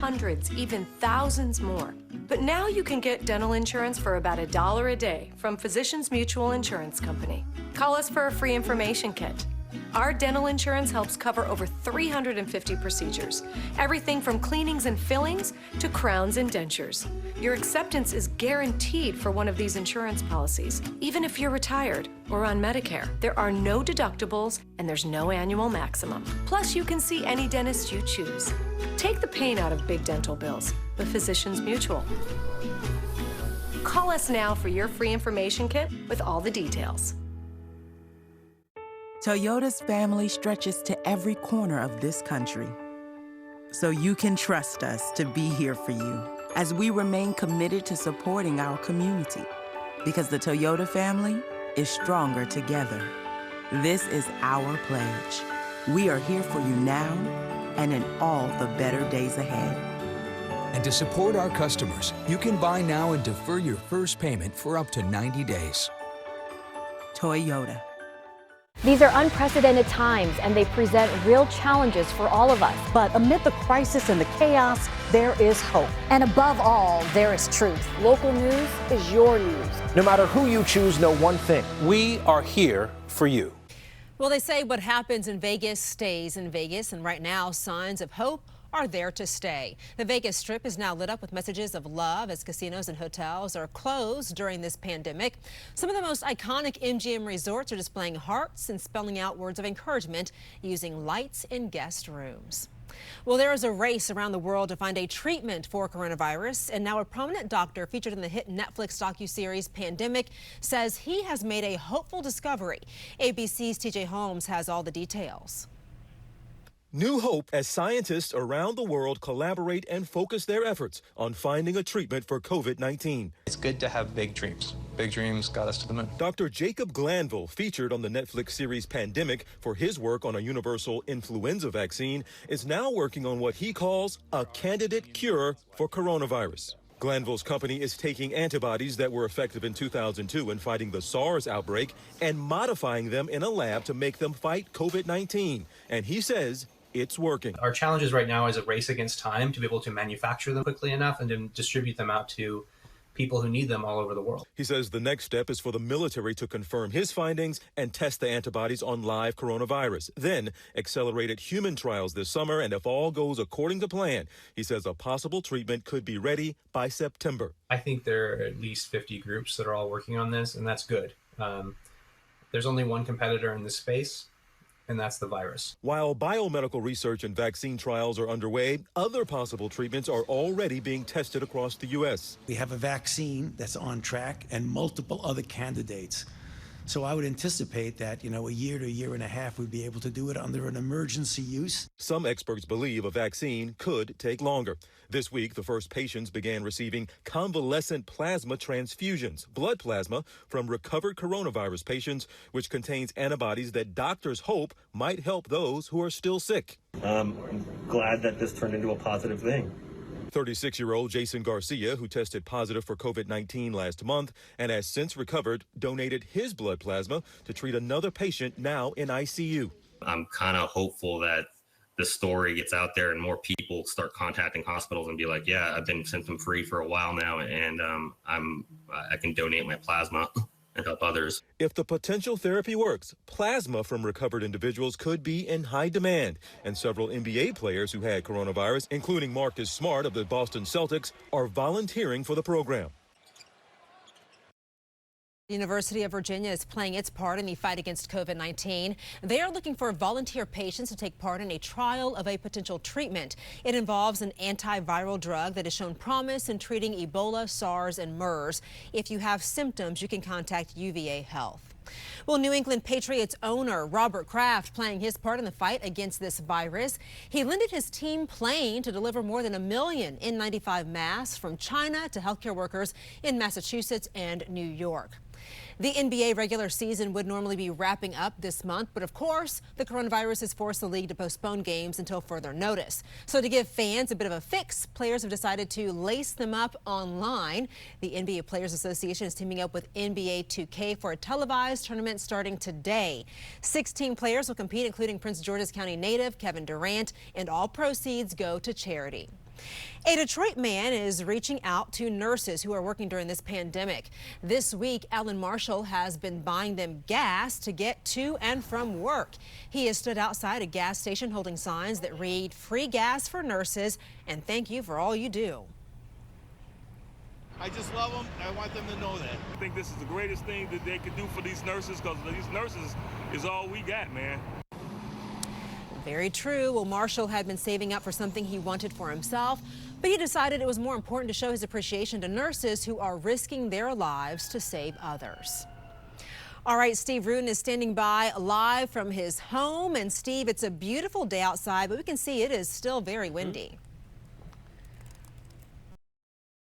hundreds, even thousands more. But now you can get dental insurance for about $1 a day from Physicians Mutual Insurance Company. Call us for a free information kit. Our dental insurance helps cover over 350 procedures, everything from cleanings and fillings to crowns and dentures. Your acceptance is guaranteed for one of these insurance policies, even if you're retired or on Medicare. There are no deductibles and there's no annual maximum. Plus, you can see any dentist you choose. Take the pain out of big dental bills with Physicians Mutual. Call us now for your free information kit with all the details. Toyota's family stretches to every corner of this country. So you can trust us to be here for you as we remain committed to supporting our community. Because the Toyota family is stronger together. This is our pledge. We are here for you now and in all the better days ahead. And to support our customers, you can buy now and defer your first payment for up to 90 days. Toyota. These are unprecedented times, and they present real challenges for all of us. But amid the crisis and the chaos, there is hope. And above all, there is truth. Local news is your news. No matter who you choose, know one thing: we are here for you. Well, they say what happens in Vegas stays in Vegas, and right now, signs of hope are there to stay. The Vegas Strip is now lit up with messages of love as casinos and hotels are closed during this pandemic. Some of the most iconic MGM resorts are displaying hearts and spelling out words of encouragement using lights in guest rooms. Well, there is a race around the world to find a treatment for coronavirus, and now a prominent doctor featured in the hit Netflix docuseries Pandemic says he has made a hopeful discovery. ABC's TJ Holmes has all the details. New hope as scientists around the world collaborate and focus their efforts on finding a treatment for COVID-19. It's good to have big dreams. Big dreams got us to the moon. Dr. Jacob Glanville, featured on the Netflix series Pandemic for his work on a universal influenza vaccine, is now working on what he calls a candidate cure for coronavirus. Glanville's company is taking antibodies that were effective in 2002 in fighting the SARS outbreak and modifying them in a lab to make them fight COVID-19. And he says it's working. Our challenges right now is a race against time to be able to manufacture them quickly enough and to distribute them out to people who need them all over the world. He says the next step is for the military to confirm his findings and test the antibodies on live coronavirus. Then accelerated human trials this summer, and if all goes according to plan, he says a possible treatment could be ready by September. I think there are at least 50 groups that are all working on this, and that's good. There's only one competitor in this space, and that's the virus. While biomedical research and vaccine trials are underway, other possible treatments are already being tested across the U.S. We have a vaccine that's on track and multiple other candidates. So I would anticipate that, a year to a year and a half, we'd be able to do it under an emergency use. Some experts believe a vaccine could take longer. This week, the first patients began receiving convalescent plasma transfusions, blood plasma from recovered coronavirus patients, which contains antibodies that doctors hope might help those who are still sick. I'm glad that this turned into a positive thing. 36-year-old Jason Garcia, who tested positive for COVID-19 last month and has since recovered, donated his blood plasma to treat another patient now in ICU. I'm kind of hopeful that the story gets out there and more people start contacting hospitals and be like, yeah, I've been symptom-free for a while now, and I can donate my plasma and help others. If the potential therapy works, plasma from recovered individuals could be in high demand, and several NBA players who had coronavirus, including Marcus Smart of the Boston Celtics, are volunteering for the program. The University of Virginia is playing its part in the fight against COVID-19. They are looking for volunteer patients to take part in a trial of a potential treatment. It involves an antiviral drug that has shown promise in treating Ebola, SARS, and MERS. If you have symptoms, you can contact UVA Health. Well, New England Patriots owner Robert Kraft playing his part in the fight against this virus. He lended his team plane to deliver more than 1 million N95 masks from China to healthcare workers in Massachusetts and New York. The NBA regular season would normally be wrapping up this month, but of course, the coronavirus has forced the league to postpone games until further notice. So to give fans a bit of a fix, players have decided to lace them up online. The NBA Players Association is teaming up with NBA 2K for a televised tournament starting today. 16 players will compete, including Prince George's County native Kevin Durant, and all proceeds go to charity. A Detroit man is reaching out to nurses who are working during this pandemic. This week, Alan Marshall has been buying them gas to get to and from work. He has stood outside a gas station holding signs that read, "Free gas for nurses," and "Thank you for all you do." I just love them. I want them to know that. I think this is the greatest thing that they could do for these nurses, because these nurses is all we got, man. Very true. Well, Marshall had been saving up for something he wanted for himself, but he decided it was more important to show his appreciation to nurses who are risking their lives to save others. All right, Steve Rudin is standing by live from his home. And Steve, it's a beautiful day outside, but we can see it is still very windy.